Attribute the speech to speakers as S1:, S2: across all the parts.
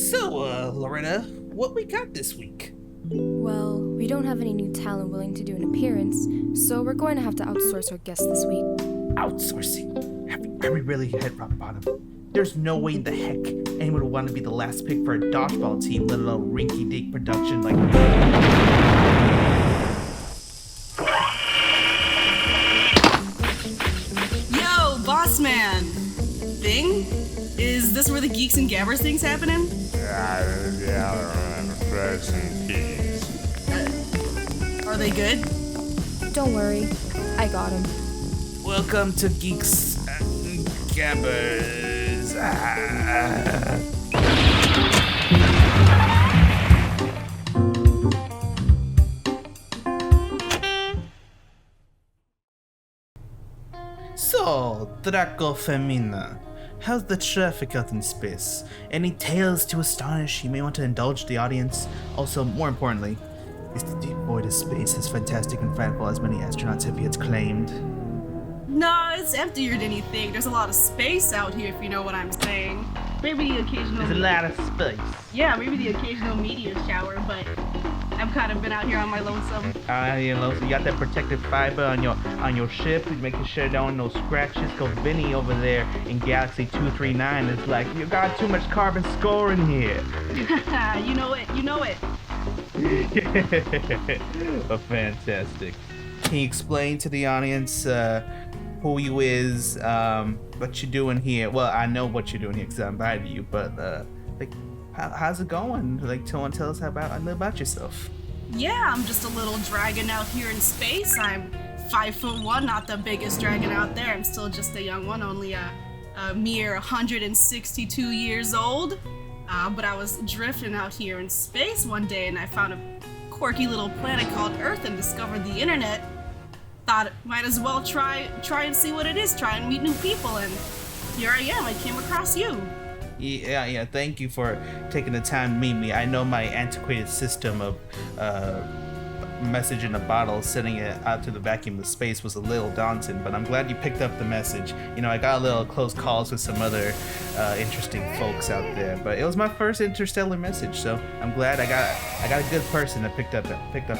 S1: So, Loretta, what we got this week?
S2: Well, we don't have any new talent willing to do an appearance, so we're going to have to outsource our guests this week.
S1: Outsourcing? Have we really hit rock bottom? There's no way in the heck anyone would want to be the last pick for a dodgeball team, let alone rinky-dink production like...
S3: Yo, boss man! Thing? Is this where the Geeks and Gabbers thing's happening? Are they good?
S2: Don't worry, I got him.
S1: Welcome to Geeks and Gabbers. So, Draco Femina, how's the traffic out in space? Any tales to astonish you may want to indulge the audience? Also, more importantly, is the deep void of space as fantastic and frightful as many astronauts have yet claimed?
S3: No, it's emptier than you think. There's a lot of space out here, if you know what I'm saying. Maybe the occasional...
S1: There's a lot of space.
S3: Yeah, maybe the occasional meteor shower, but I've kind of been out here on my lonesome.
S1: You got that protective fiber on your ship, making sure there aren't no scratches. Cause Vinny over there in Galaxy 239 is like, you got too much carbon score in here.
S3: You know it.
S1: Oh, fantastic. Can you explain to the audience who you is, what you're doing here? Well, I know what you're doing here because I invited you, but how's it going? Tell us about yourself.
S3: Yeah, I'm just a little dragon out here in space. I'm 5'1", not the biggest dragon out there. I'm still just a young one, only a mere 162 years old. But I was drifting out here in space one day and I found a quirky little planet called Earth and discovered the internet. Thought might as well try and see what it is, try and meet new people, and here I am. I came across you.
S1: Yeah, thank you for taking the time to meet me. I know my antiquated system of message in a bottle, sending it out to the vacuum of space was a little daunting, but I'm glad you picked up the message. You know, I got a little close calls with some other interesting folks out there, but it was my first interstellar message, so I'm glad I got a good person that picked up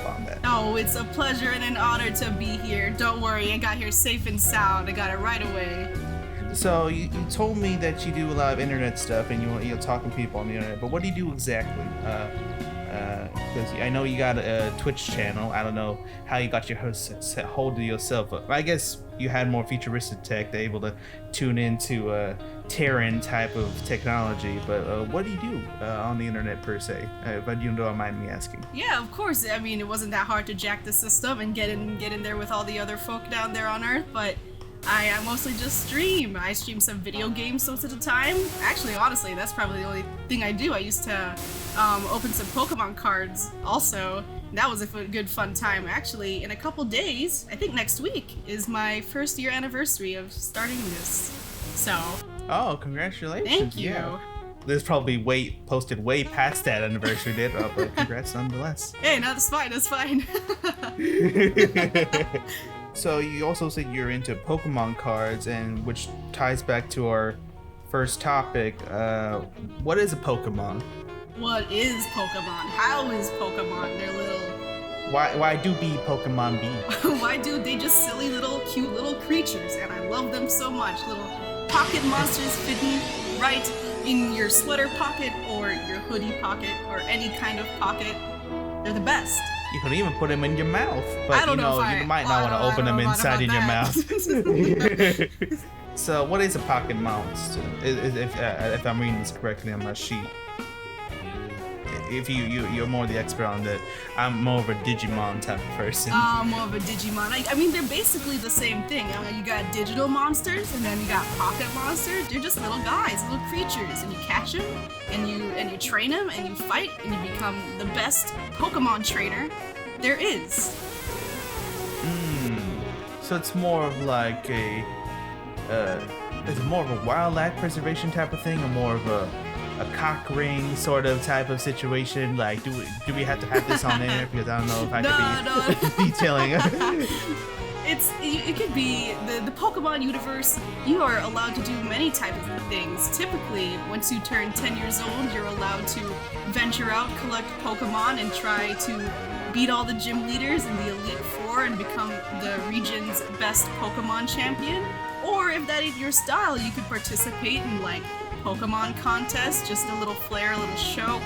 S1: on that.
S3: Oh, it's a pleasure and an honor to be here. Don't worry, I got here safe and sound. I got it right away.
S1: So you told me that you do a lot of internet stuff and you're talking to people on the internet, but what do you do exactly? Because I know you got a Twitch channel. I don't know how you got your hold of yourself. I guess you had more futuristic tech, they're able to tune into Terran type of technology. But what do you do on the internet per se? If you don't mind me asking.
S3: Yeah, of course. I mean, it wasn't that hard to jack the system and get in there with all the other folk down there on Earth, but I mostly just stream. I stream some video games most of the time. Actually, honestly, that's probably the only thing I do. I used to open some Pokemon cards also. That was a good fun time. Actually, in a couple days, I think next week, is my first year anniversary of starting this. So.
S1: Oh, congratulations.
S3: Thank you.
S1: Yeah. This probably posted way past that anniversary date, but congrats nonetheless.
S3: Hey, no, that's fine.
S1: So you also said you're into Pokemon cards, and which ties back to our first topic. What is a Pokemon?
S3: What is Pokemon? How is Pokemon? They're little...
S1: Why do be Pokemon be?
S3: Why do they just silly little cute little creatures, and I love them so much. Little pocket monsters fitting right in your sweater pocket or your hoodie pocket or any kind of pocket. They're the best.
S1: You could even put them in your mouth, but
S3: you
S1: might not want to open them inside in your mouth. So, what is a pocket monster? If I'm reading this correctly on my sheet, if you're more the expert on that, I'm more of a Digimon type of person.
S3: More of a Digimon. I mean, they're basically the same thing. You got digital monsters, and then you got pocket monsters. They're just little guys, little creatures, and you catch them, and you train them, and you fight, and you become the best Pokemon trainer there is.
S1: So it's more of like is it more of a wildlife preservation type of thing, or more of a cock ring sort of type of situation? Like, do we have to have this on there? Because I don't know if I could be detailing.
S3: it could be the Pokemon universe. You are allowed to do many types of things. Typically, once you turn 10 years old, you're allowed to venture out, collect Pokemon, and try to beat all the gym leaders in the Elite Four and become the region's best Pokemon champion. Or if that ain't your style, you could participate in like Pokemon contests, just a little flair, a little show.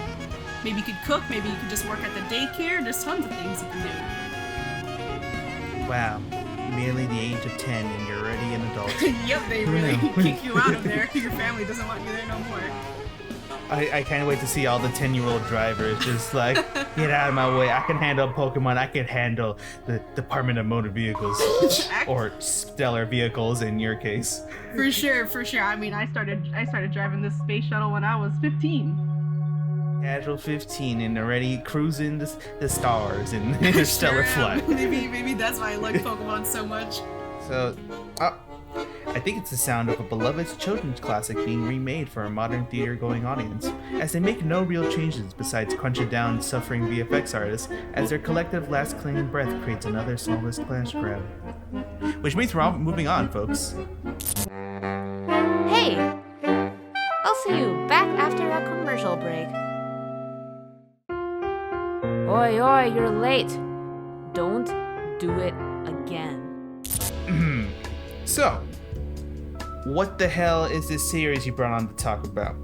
S3: Maybe you could cook, maybe you could just work at the daycare. There's tons of things you can do.
S1: Wow. Merely the age of 10 and you're already an adult.
S3: Yep, they really kick you out of there. Your family doesn't want you there no more.
S1: I can't wait to see all the 10-year-old drivers just like, get out of my way. I can handle Pokemon. I can handle the Department of Motor Vehicles. Or Stellar Vehicles in your case.
S3: For sure. I mean, I started driving this space shuttle when I was 15.
S1: Casual 15 and already cruising the stars in stellar flight.
S3: Maybe that's why I like Pokemon so much.
S1: So, I think it's the sound of a beloved children's classic being remade for a modern theater-going audience, as they make no real changes besides crunching down suffering VFX artists, as their collective last clanging breath creates another soulless clash grab. Which means we're all moving on, folks.
S4: Hey! I'll see you back after a commercial break. Oi, you're late. Don't do it again.
S1: So, what the hell is this series you brought on to talk about?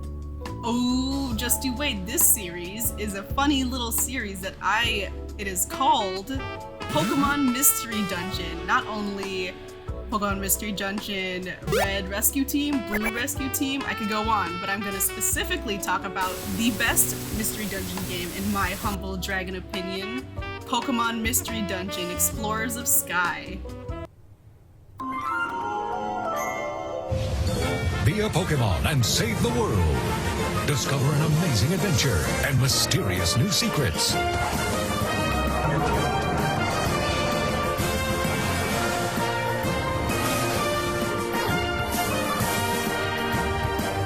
S3: Oh, just you wait. This series is a funny little series that it is called Pokemon Mystery Dungeon. Not only Pokemon Mystery Dungeon Red Rescue Team, Blue Rescue Team, I could go on, but I'm going to specifically talk about the best Mystery Dungeon game in my humble dragon opinion, Pokemon Mystery Dungeon Explorers of Sky.
S5: Be a Pokemon and save the world. Discover an amazing adventure and mysterious new secrets.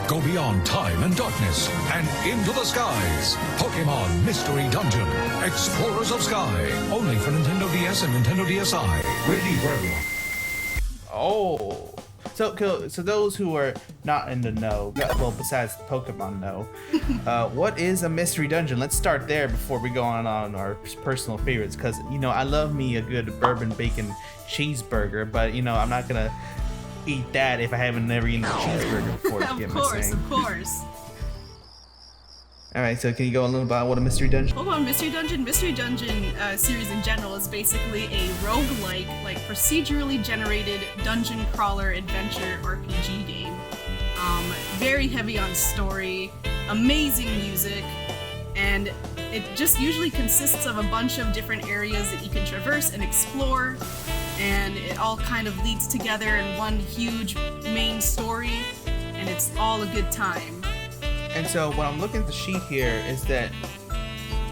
S5: Go beyond time and darkness and into the skies. Pokemon Mystery Dungeon, Explorers of Sky. Only for Nintendo DS and Nintendo DSi. Ready for everyone.
S1: Oh. So those who are not in the know, well, besides the Pokemon know, what is a mystery dungeon? Let's start there before we go on our personal favorites, because, I love me a good bourbon bacon cheeseburger, but, I'm not going to eat that if I haven't never eaten a cheeseburger before.
S3: Of course.
S1: All right, so can you go a little about what a mystery dungeon?
S3: Pokemon Mystery Dungeon series in general is basically a roguelike, like procedurally generated dungeon crawler adventure RPG game. Very heavy on story, amazing music, and it just usually consists of a bunch of different areas that you can traverse and explore, and it all kind of leads together in one huge main story, and it's all a good time.
S1: And so when I'm looking at the sheet here is that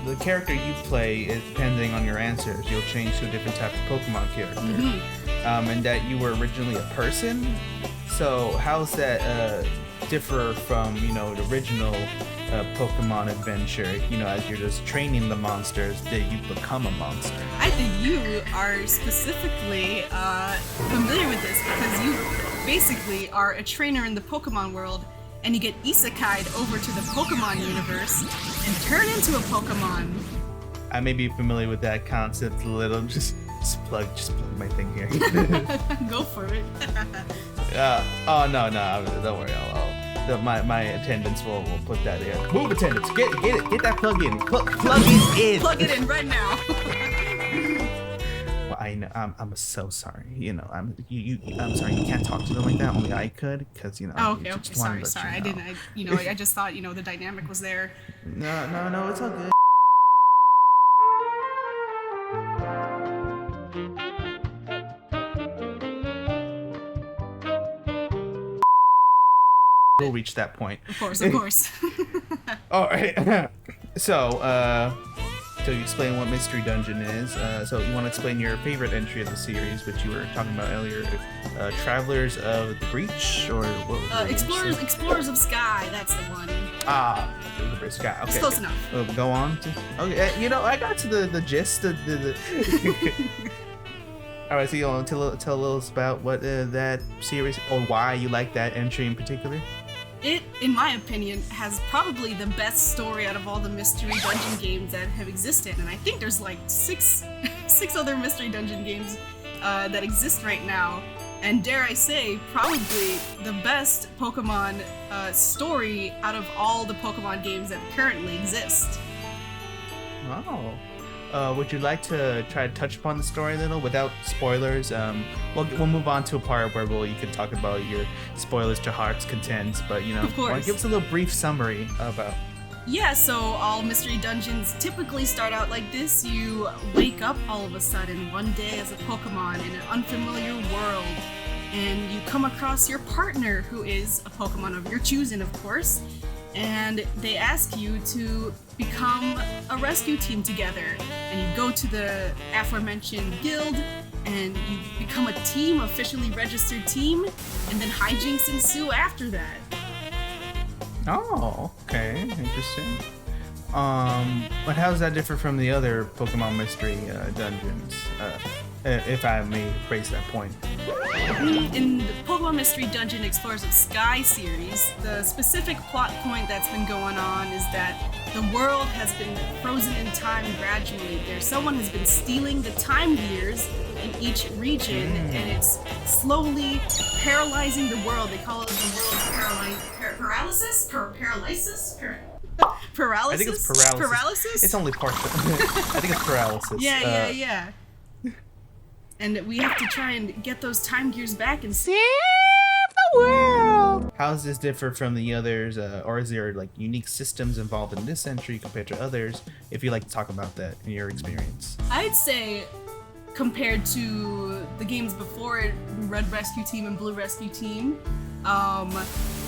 S1: the character you play, is depending on your answers, you'll change to a different type of Pokemon character. And that you were originally a person. So how's that differ from, the original Pokemon adventure? As you're just training the monsters, that you become a monster.
S3: I think you are specifically familiar with this because you basically are a trainer in the Pokemon world, and you get isekai'd over to the Pokemon universe and turn into a Pokemon.
S1: I may be familiar with that concept a little. Just plug my thing here.
S3: Go for it.
S1: No, don't worry. My attendants will put that in. Move attendants, get it, get that plug in. Plug it in.
S3: Plug it in right now.
S1: Well, I know. I'm so sorry. I'm sorry. You can't talk to them like that. Only I could, because
S3: Oh, okay. Sorry. I didn't. I just thought the dynamic was there.
S1: No. It's all good. We'll reach that point.
S3: Of course.
S1: All right. So you explain what Mystery Dungeon is. So you want to explain your favorite entry of the series, which you were talking about earlier, Travelers of the Breach, or what?
S3: Explorers of Sky. That's the one.
S1: The Sky. Okay.
S3: It's close enough.
S1: Go on. Okay. I got to the gist. All right, so you want to tell us about what that series or why you like that entry in particular?
S3: It, in my opinion, has probably the best story out of all the mystery dungeon games that have existed, and I think there's like six other mystery dungeon games that exist right now. And dare I say, probably the best Pokemon story out of all the Pokemon games that currently exist.
S1: Oh. Would you like to try to touch upon the story a little without spoilers? We'll move on to a part where you can talk about your spoilers to heart's content, but
S3: Of course.
S1: give us a little brief summary about.
S3: Yeah, so all mystery dungeons typically start out like this. You wake up all of a sudden one day as a Pokemon in an unfamiliar world, and you come across your partner, who is a Pokemon of your choosing, of course, and they ask you to become a rescue team together. And you go to the aforementioned guild, and you become a team, officially registered team, and then hijinks ensue after that.
S1: Oh, okay, interesting. But how does that differ from the other Pokemon mystery dungeons? If I may raise that point.
S3: In the Pokemon Mystery Dungeon Explorers of Sky series, the specific plot point that's been going on is that the world has been frozen in time gradually. Someone has been stealing the time gears in each region, and it's slowly paralyzing the world. They call it the world paralysis? Paralysis?
S1: I think it's paralysis.
S3: Paralysis?
S1: It's only partial. I think it's paralysis.
S3: Yeah. And we have to try and get those time gears back and save
S4: the world.
S1: How does this differ from the others, or is there like unique systems involved in this entry compared to others? If you'd like to talk about that in your experience.
S3: I'd say, compared to the games before it, Red Rescue Team and Blue Rescue Team,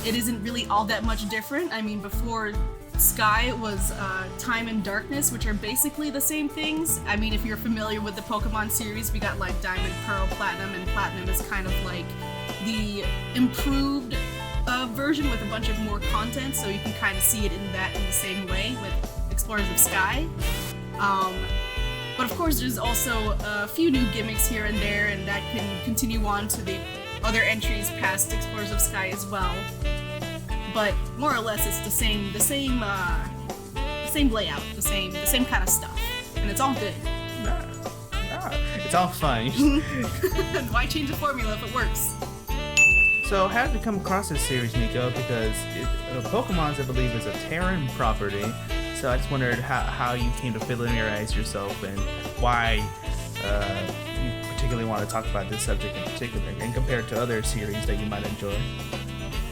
S3: it isn't really all that much different. I mean, before Sky was Time and Darkness, which are basically the same things. I mean, if you're familiar with the Pokemon series, we got like Diamond, Pearl, Platinum, and Platinum is kind of like the improved version with a bunch of more content, so you can kind of see it in the same way with Explorers of Sky. But of course, there's also a few new gimmicks here and there, and that can continue on to the other entries past Explorers of Sky as well. But more or less, it's the same layout, the same kind of stuff, and it's all good.
S1: It's all fun.
S3: Why change the formula if it works?
S1: So, how did you come across this series, Miko? Because Pokemon's, I believe, is a Terran property. So I just wondered how you came to familiarize yourself and why you particularly want to talk about this subject in particular, and compared to other series that you might enjoy.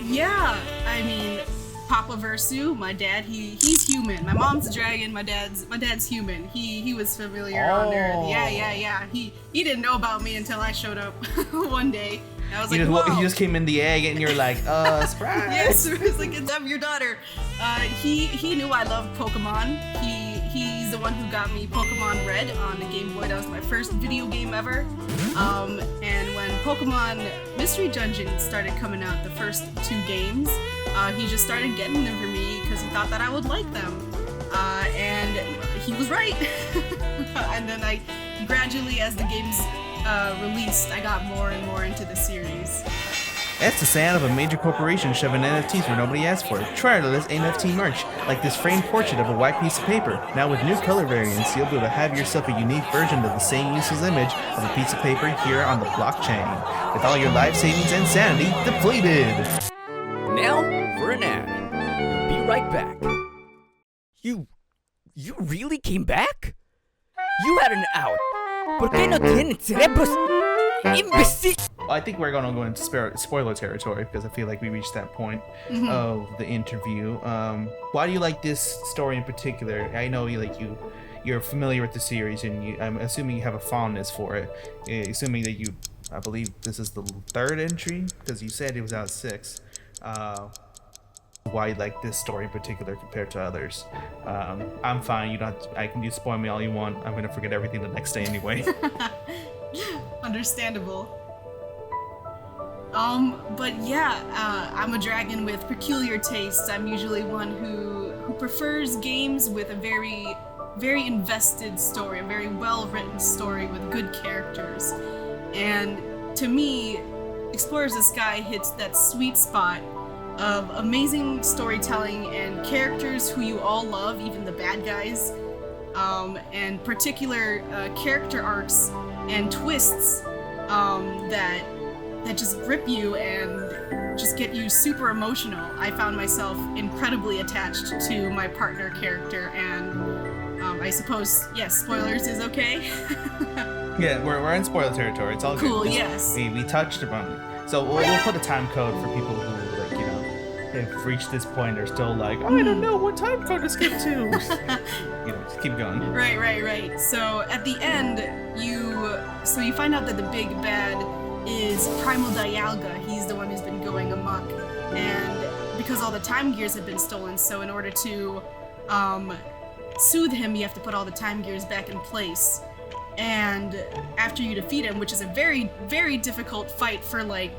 S3: Yeah, I mean, MikoVersu, my dad, he's human. My mom's a dragon, my dad's human. He was familiar on Earth. Yeah. He didn't know about me until I showed up one day. And I was like, whoa.
S1: You just came in the egg and you're like, surprise.
S3: Yes, it was like, I'm your daughter. He knew I loved Pokemon. He's the one who got me Pokemon Red on the Game Boy. That was my first video game ever. And when Pokemon Mystery Dungeon started coming out, the first 2 games, he just started getting them for me because he thought that I would like them. And he was right. And then I gradually, as the games released, I got more and more into the series.
S1: That's the sound of a major corporation shoving NFTs where nobody asked for it. Try this NFT merch, like this framed portrait of a white piece of paper. Now with new color variants, you'll be able to have yourself a unique version of the same useless image of a piece of paper here on the blockchain, with all your life savings and sanity depleted.
S6: Now for an ad. We'll be right back. You really came back? You had an out. ¿Por qué no tienen cerebros? Imbécil!
S1: I think we're gonna go into spoiler territory because I feel like we reached that point of the interview. Why do you like this story in particular? I know you're familiar with the series, and I'm assuming you have a fondness for it. Assuming that I believe this is the 3rd entry because you said it was out 6. Why you like this story in particular compared to others? I'm fine. I can you spoil me all you want. I'm gonna forget everything the next day anyway.
S3: Understandable. But yeah, I'm a dragon with peculiar tastes. I'm usually one who prefers games with a very, very invested story, a very well-written story with good characters. And to me, Explorers of Sky hits that sweet spot of amazing storytelling and characters who you all love, even the bad guys, and particular character arcs and twists that just grip you and just get you super emotional. I found myself incredibly attached to my partner character, and I suppose, yes, spoilers is okay.
S1: Yeah, we're in spoiler territory. It's all
S3: Cool,
S1: good.
S3: yes.
S1: We touched upon it. So we'll put a time code for people who, like, you know, have reached this point are still like, oh, I don't know what time code to skip to. You know, just keep going.
S3: Right. So at the end, you find out that the big bad is Primal Dialga. He's the one who's been going amok, and because all the time gears have been stolen, so in order to soothe him, you have to put all the time gears back in place. And after you defeat him, which is a very, very difficult fight for like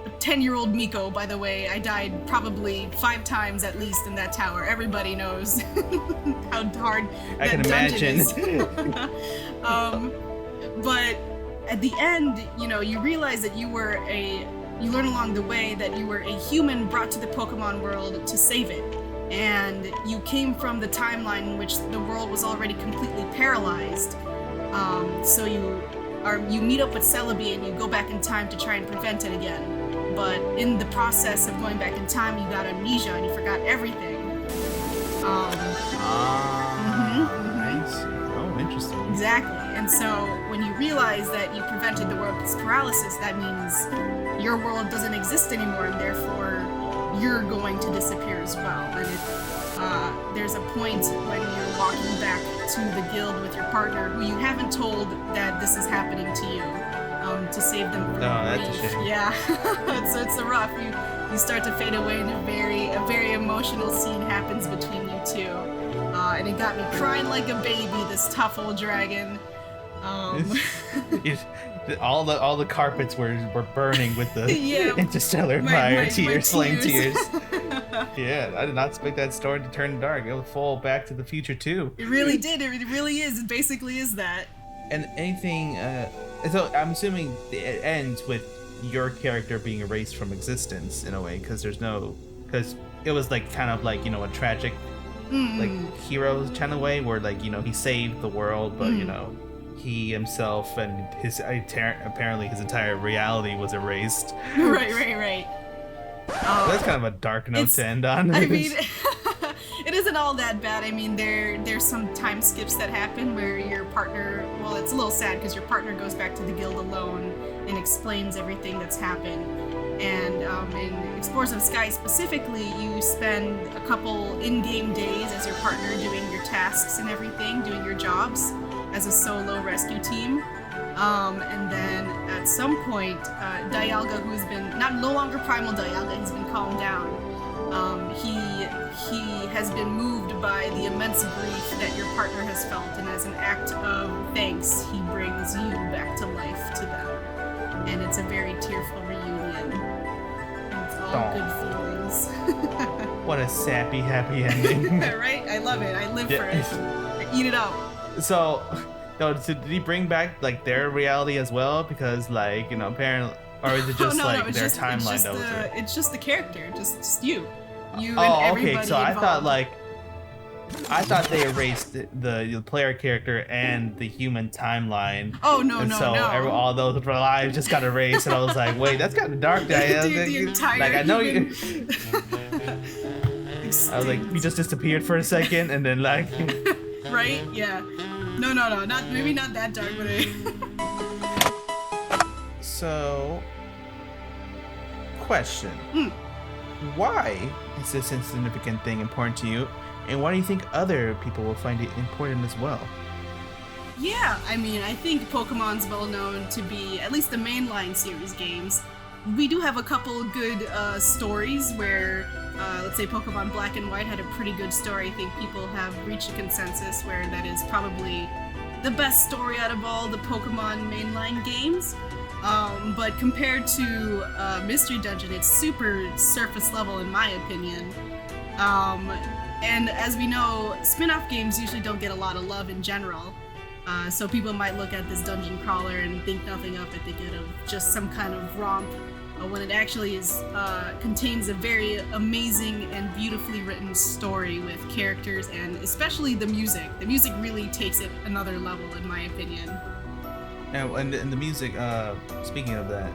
S3: a 10-year-old Miko, by the way, I died probably 5 times at least in that tower. Everybody knows how hard
S1: I
S3: that
S1: can
S3: dungeon
S1: imagine.
S3: is. But at the end, you know, you realize that you learn along the way that you were a human brought to the Pokemon world to save it. And you came from the timeline in which the world was already completely paralyzed. So you meet up with Celebi and you go back in time to try and prevent it again. But in the process of going back in time, you got amnesia and you forgot everything.
S1: Nice. Oh, interesting.
S3: Exactly. And so when you realize that you prevented the world's paralysis, that means your world doesn't exist anymore, and therefore you're going to disappear as well. And there's a point when you're walking back to the guild with your partner who you haven't told that this is happening to you, to save them from
S1: that's a
S3: grief.
S1: shame.
S3: Yeah, it's a rough. You start to fade away, and a very emotional scene happens between you two, and it got me crying like a baby. This tough old dragon.
S1: All the carpets were burning with the
S3: Yeah.
S1: interstellar
S3: My
S1: fire, tears, flame tears.
S3: tears.
S1: Yeah, I did not expect that story to turn dark. It would fall Back to the Future too.
S3: It really did. It really is. It basically is that.
S1: And anything, so I'm assuming it ends with your character being erased from existence in a way, because it was like kind of like, you know, a tragic like hero's kind of way where, like, you know, he saved the world, but you know, he himself and apparently his entire reality was erased.
S3: Right.
S1: That's kind of a dark note to end on.
S3: I mean, it isn't all that bad. I mean, there's some time skips that happen where your partner, well, it's a little sad because your partner goes back to the guild alone and explains everything that's happened. And in Explorers of Sky specifically, you spend a couple in-game days as your partner doing your tasks and everything, doing your jobs as a solo rescue team. And then at some point, Dialga, who's been no longer Primal Dialga, he's been calmed down. He has been moved by the immense grief that your partner has felt, and as an act of thanks, he brings you back to life to them. And it's a very tearful reunion. And it's all good feelings.
S1: What a sappy, happy ending.
S3: Right? I love it. I live for it. I eat it up.
S1: So did he bring back like their reality as well? Because, like, you know, apparently, or is it just
S3: it's
S1: their
S3: just,
S1: timeline that was there?
S3: it's just the character, just you. You
S1: Oh,
S3: and
S1: okay.
S3: everybody
S1: So
S3: involved.
S1: I thought they erased the player character and the human timeline.
S3: Oh no.
S1: All those lives just got erased, and I was like, wait, that's kind of dark.
S3: Dude, the entire
S1: like, I know
S3: human...
S1: you. I was like, you just disappeared for a second, and then like.
S3: Right? Yeah. No. Maybe not that dark, but
S1: So, question. Why is this insignificant thing important to you, and why do you think other people will find it important as well?
S3: Yeah, I mean, I think Pokemon's well known to be, at least the mainline series games. We do have a couple good stories where, let's say Pokemon Black and White had a pretty good story. I think people have reached a consensus where that is probably the best story out of all the Pokemon mainline games. But compared to Mystery Dungeon, it's super surface level in my opinion. And as we know, spin-off games usually don't get a lot of love in general. So people might look at this dungeon crawler and think nothing of it. They get of just some kind of romp, when it actually is contains a very amazing and beautifully written story with characters and especially the music. The music really takes it another level, in my opinion.
S1: And the music, speaking of that,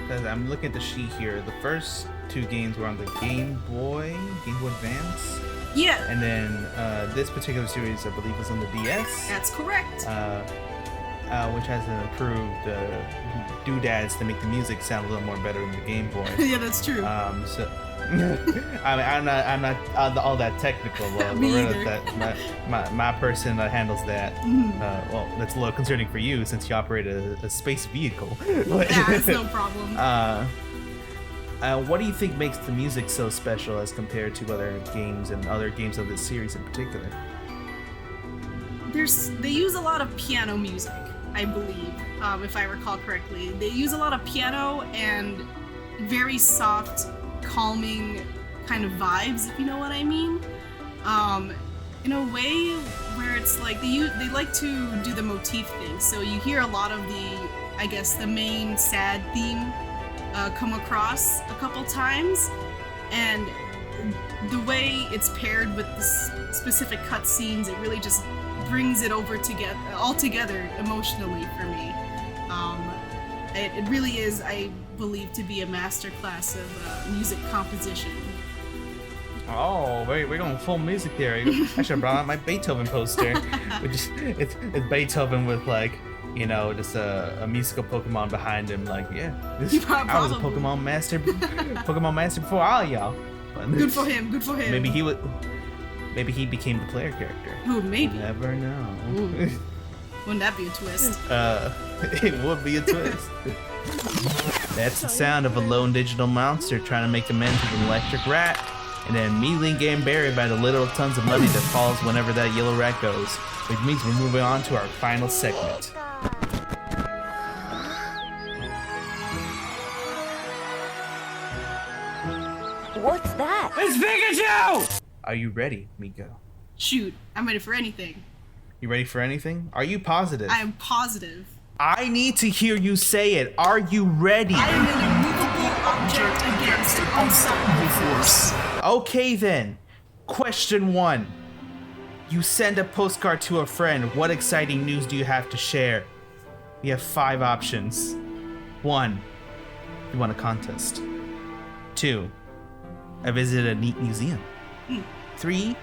S1: because I'm looking at the sheet here, the first 2 games were on the Game Boy Advance.
S3: Yeah.
S1: And then this particular series, I believe, was on the DS.
S3: That's correct.
S1: Which has improved doodads to make the music sound a little more better than the Game Boy.
S3: Yeah, that's true.
S1: So I mean, I'm not all that technical.
S3: Me
S1: Loretta,
S3: either.
S1: my person that handles that.
S3: Mm-hmm.
S1: Well, that's a little concerning for you since you operate a space vehicle.
S3: Yeah, that's no problem.
S1: What do you think makes the music so special as compared to other games and other games of this series in particular?
S3: They use a lot of piano music, I believe, if I recall correctly. They use a lot of piano and very soft, calming kind of vibes, if you know what I mean. In a way where it's like they like to do the motif thing. So you hear a lot of the main sad theme come across a couple times, and the way it's paired with the specific cutscenes, it really just brings it all together emotionally for me. It really is, I believe, to be a masterclass of music composition.
S1: Oh, we're going full music there. I should have brought out my Beethoven poster. It's Beethoven with just a musical Pokemon behind him. I was a Pokemon master before all y'all.
S3: Good for him.
S1: Maybe he became the player character.
S3: Ooh, maybe.
S1: You never know.
S3: Ooh. Wouldn't that be a twist?
S1: It would be a twist. That's the sound of a lone digital monster trying to make amends with an electric rat, and then immediately getting buried by the little tons of money that falls whenever that yellow rat goes. Which means we're moving on to our final segment.
S4: What's that?
S1: It's Theagyuu! Are you ready, Miko?
S3: Shoot, I'm ready for anything.
S1: You ready for anything? Are you positive?
S3: I am positive.
S1: I need to hear you say it. Are you ready?
S3: I am an immovable object against an unstoppable force.
S1: Okay then. Question 1. You send a postcard to a friend. What exciting news do you have to share? You have 5 options. 1. You won a contest. 2. I visited a neat museum. 3.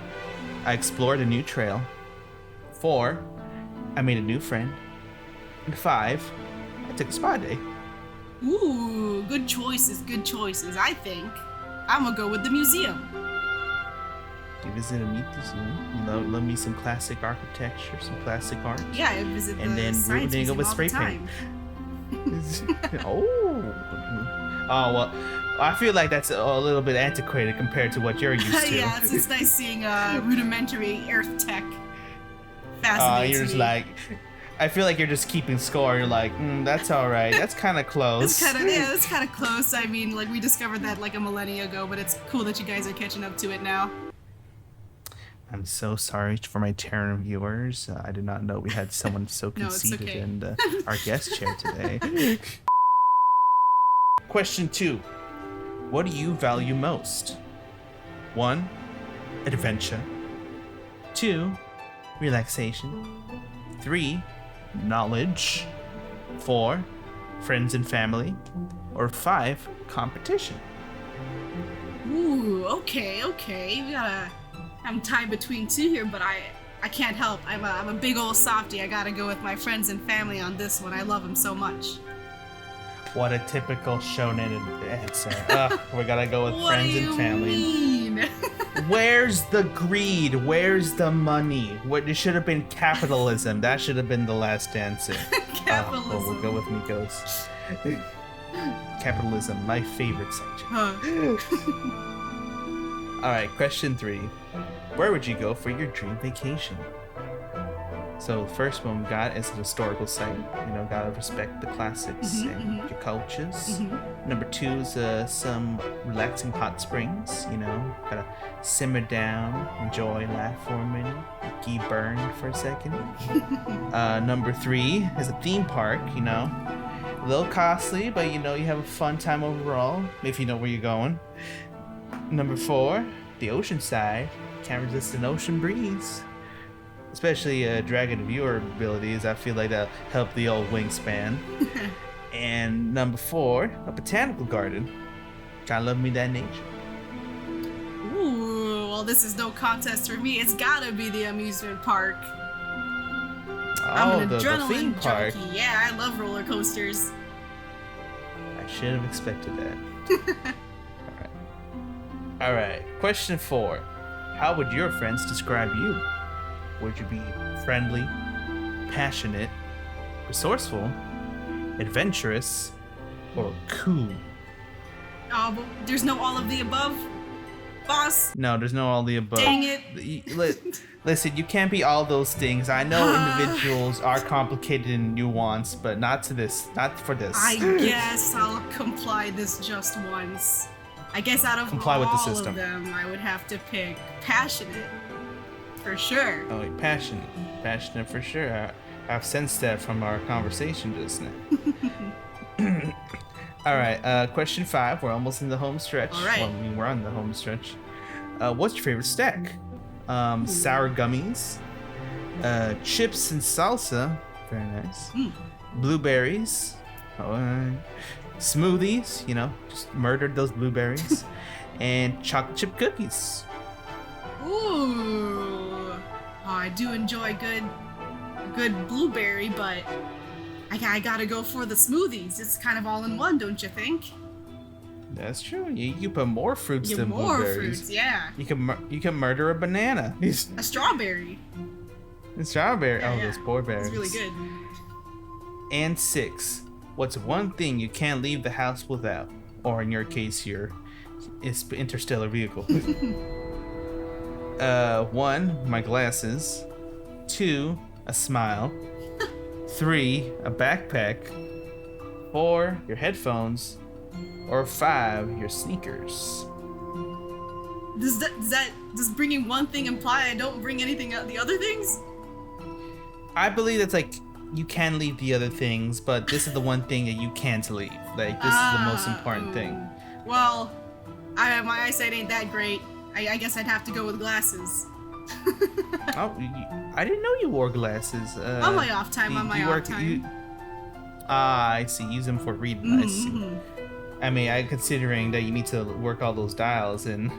S1: I explored a new trail. 4. I made a new friend. And 5. I took a spa day.
S3: Ooh, good choices. I think I'm gonna go with the museum.
S1: You visit a neat museum. Love me some classic architecture, some classic art.
S3: Yeah, I visit
S1: and
S3: the
S1: then
S3: science
S1: go
S3: museum
S1: with
S3: all
S1: spray
S3: the time.
S1: paint. Oh well. I feel like that's a little bit antiquated compared to what you're used to.
S3: Yeah, it's nice seeing rudimentary Earth tech. Fascinating.
S1: You're just like, I feel like you're just keeping score. You're like, that's all right. That's kind of close.
S3: That's kind of close. I mean, we discovered that a millennia ago, but it's cool that you guys are catching up to it now.
S1: I'm so sorry for my Terran viewers. I did not know we had someone so conceited
S3: okay.
S1: in our guest chair today. Question 2. What do you value most? 1. Adventure. 2. Relaxation. 3. Knowledge. 4. Friends and family. Or 5. Competition.
S3: Ooh, okay. I'm tied between 2 here, but I can't help. I'm a big old softie. I gotta go with my friends and family on this one. I love them so much.
S1: What a typical shonen answer. We gotta go with friends and family.
S3: What do you mean?
S1: Where's the greed? Where's the money? It should have been capitalism. That should have been the last answer.
S3: Capitalism.
S1: Well, we'll go with Miko's. Capitalism, my favorite section. Alright, question 3. Where would you go for your dream vacation? So the first one we got is an historical site. You know, gotta respect the classics and your cultures. Number 2 is some relaxing hot springs. You know, gotta simmer down, enjoy, laugh for a minute, get burned for a second. Number 3 is a theme park. You know, a little costly, but you know you have a fun time overall if you know where you're going. Number 4, the ocean side. Can't resist an ocean breeze. Especially dragon viewer abilities, I feel like that'll help the old wingspan. And number 4, a botanical garden. Gotta love me that nature.
S3: Ooh, well, this is no contest for me. It's gotta be the amusement park. I'm an
S1: the
S3: adrenaline
S1: theme park.
S3: junkie. Yeah, I love roller coasters.
S1: I should have expected that. All right. Question 4. How would your friends describe you? Would you be friendly, passionate, resourceful, adventurous, or cool?
S3: Oh, but there's no all of the above, boss.
S1: No, there's no all the above.
S3: Dang it.
S1: Listen, you can't be all those things. I know individuals are complicated and nuanced, but not for this.
S3: I guess I'll comply this just once. I guess out of
S1: Comply
S3: all
S1: with the system.
S3: of them, I would have to pick passionate. For sure.
S1: Oh, wait, passionate for sure. I've sensed that from our conversation just now. All right, question 5. We're almost in the home stretch.
S3: All right.
S1: Well, I mean, we're on the home stretch. What's your favorite snack? Sour gummies, chips and salsa. Very nice. Blueberries. Smoothies. You know, just murdered those blueberries. And chocolate chip cookies.
S3: Ooh. Oh, I do enjoy a good blueberry, but I gotta go for the smoothies. It's kind of all in one, don't you think?
S1: That's true. You put more fruits than
S3: more
S1: blueberries.
S3: fruits, yeah.
S1: You can murder a banana.
S3: A strawberry.
S1: A strawberry.
S3: Yeah,
S1: oh,
S3: yeah.
S1: those poor berries.
S3: It's really good.
S1: And 6. What's one thing you can't leave the house without? Or in your case, your interstellar vehicle. 1, my glasses. 2, a smile. 3, a backpack. 4, your headphones. Or 5, your sneakers.
S3: Does bringing one thing imply I don't bring anything out the other things?
S1: I believe that's like you can leave the other things, but this is the one thing that you can't leave. Like this is the most important thing.
S3: Well, my eyesight ain't that great. I guess I'd have to go with glasses.
S1: Oh, I didn't know you wore glasses.
S3: On my off time,
S1: I see. Use them for reading. I see. I mean, considering that you need to work all those dials and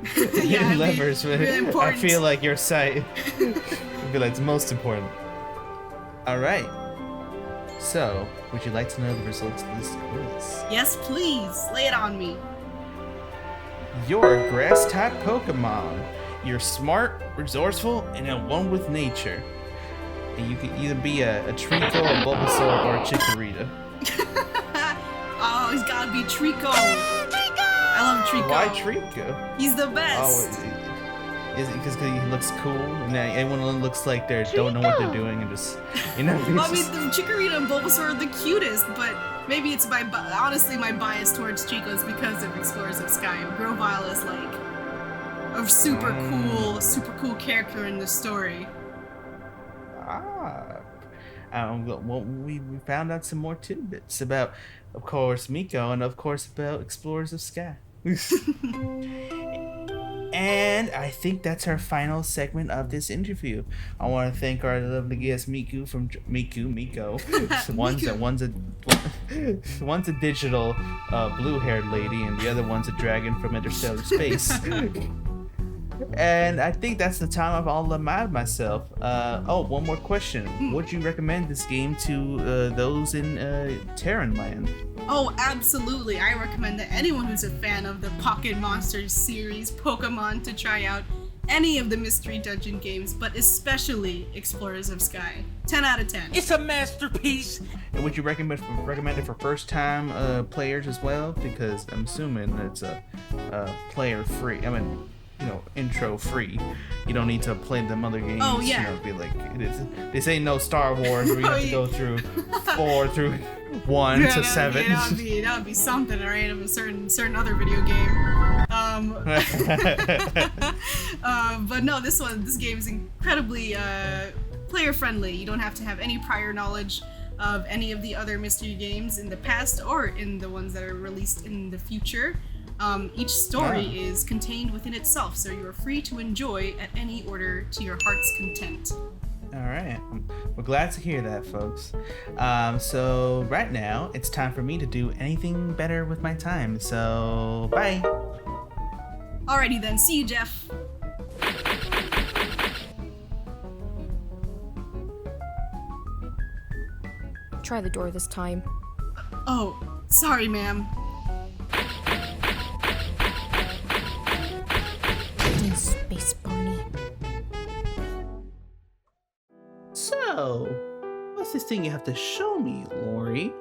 S3: Yeah,
S1: levers,
S3: really
S1: I
S3: important.
S1: feel like your sight would be like it's most important. All right. So, would you like to know the results of this quiz?
S3: Yes, please. Lay it on me.
S1: You're a grass-type Pokemon. You're smart, resourceful, and at one with nature. And you can either be a Trico, a Bulbasaur, or a Chikorita.
S3: Oh, he's gotta be Trico. I love Trico.
S1: Why Trico?
S3: He's the best.
S1: Oh, is it because he looks cool and everyone looks like they don't know what they're doing and just, you know?
S3: Well, I mean, the Chikorita and Bulbasaur are the cutest, but maybe it's honestly my bias towards Chico is because of Explorers of Sky. Grovyle is like a super cool character in the story.
S1: Well, we found out some more tidbits about, of course, Miko, and of course about Explorers of Sky. And I think that's our final segment of this interview. I want to thank our lovely guest Miko. One's a digital blue-haired lady, and the other one's a dragon from interstellar space. And I think that's the time I've all allowed myself. One more question. Would you recommend this game to those in Terran land?
S3: Oh, absolutely. I recommend that anyone who's a fan of the Pocket Monsters series Pokemon to try out any of the Mystery Dungeon games, but especially Explorers of Sky. 10 out of 10.
S7: It's a masterpiece!
S1: And would you recommend it for first-time players as well? Because I'm assuming it's a player-free. I mean, intro free. You don't need to play them other games.
S3: Oh, yeah.
S1: Be like, this ain't no Star Wars where you have to go through 4 through 1 to 7.
S3: That would be something, right? Of a certain other video game. But no, this game is incredibly player friendly. You don't have to have any prior knowledge of any of the other mystery games in the past or in the ones that are released in the future. Each story is contained within itself, so you are free to enjoy at any order to your heart's content.
S1: All right, we're glad to hear that, folks. So right now, it's time for me to do anything better with my time. So bye.
S3: Alrighty then, see you, Jeff.
S2: Try the door this time.
S3: Oh, sorry, ma'am.
S2: In space, Barney.
S1: So, what's this thing you have to show me, Lori?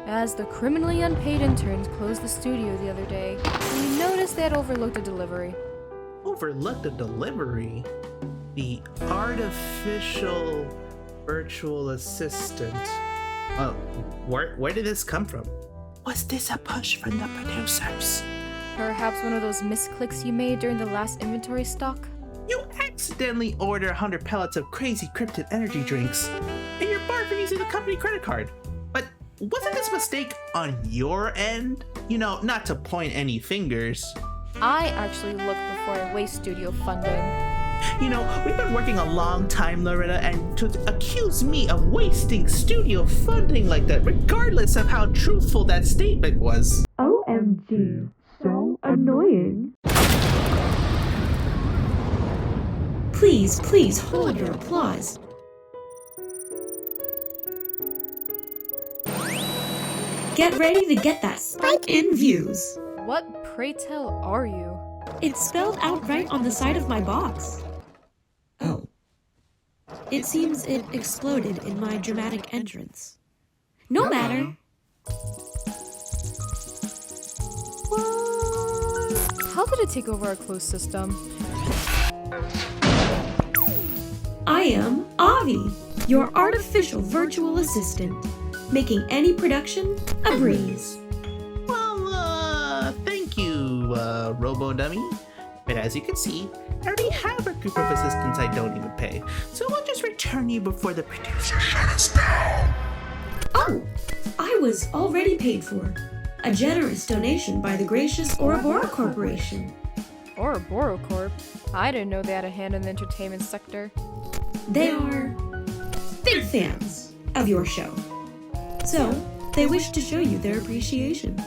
S2: As the criminally unpaid interns closed the studio the other day, we noticed they had overlooked a delivery.
S1: Overlooked a delivery? The artificial virtual assistant. Where did this come from? Was this a push from the producers?
S2: Perhaps one of those misclicks you made during the last inventory stock?
S1: You accidentally ordered 100 pellets of crazy cryptid energy drinks, and you're barred from using the company credit card. But wasn't this mistake on your end? Not to point any fingers.
S2: I actually look before I waste studio funding.
S1: We've been working a long time, Loretta, and to accuse me of wasting studio funding like that, regardless of how truthful that statement was.
S7: OMG, so annoying. Please hold your applause. Get ready to get that spike in views.
S2: What, pray tell, are you?
S7: It's spelled out right on the side of my box. Oh. It seems it exploded in my dramatic entrance. No matter.
S2: How did it take over our closed system?
S7: I am A.V.I, your artificial virtual assistant, making any production a breeze.
S1: Well, thank you, Robo-Dummy. But as you can see, I already have a group of assistants I don't even pay, so we'll just return you before the producer shut us down.
S7: Oh, I was already paid for. A generous donation by the gracious Ouroboros Corporation.
S2: Ouroboros Corp? I didn't know they had a hand in the entertainment sector.
S7: They are big fans of your show, so they wish to show you their appreciation.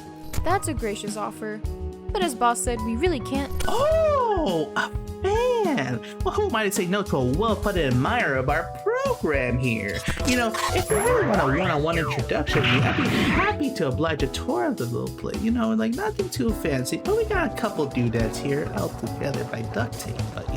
S2: That's a gracious offer. But as boss said, we really can't.
S1: Oh, a fan! Well, who am I to say no to a well-put admirer of our program here? If you really want a one-on-one introduction, I'd be happy to oblige a tour of the little place. Nothing too fancy. But we got a couple doodads here held together by duct tape, but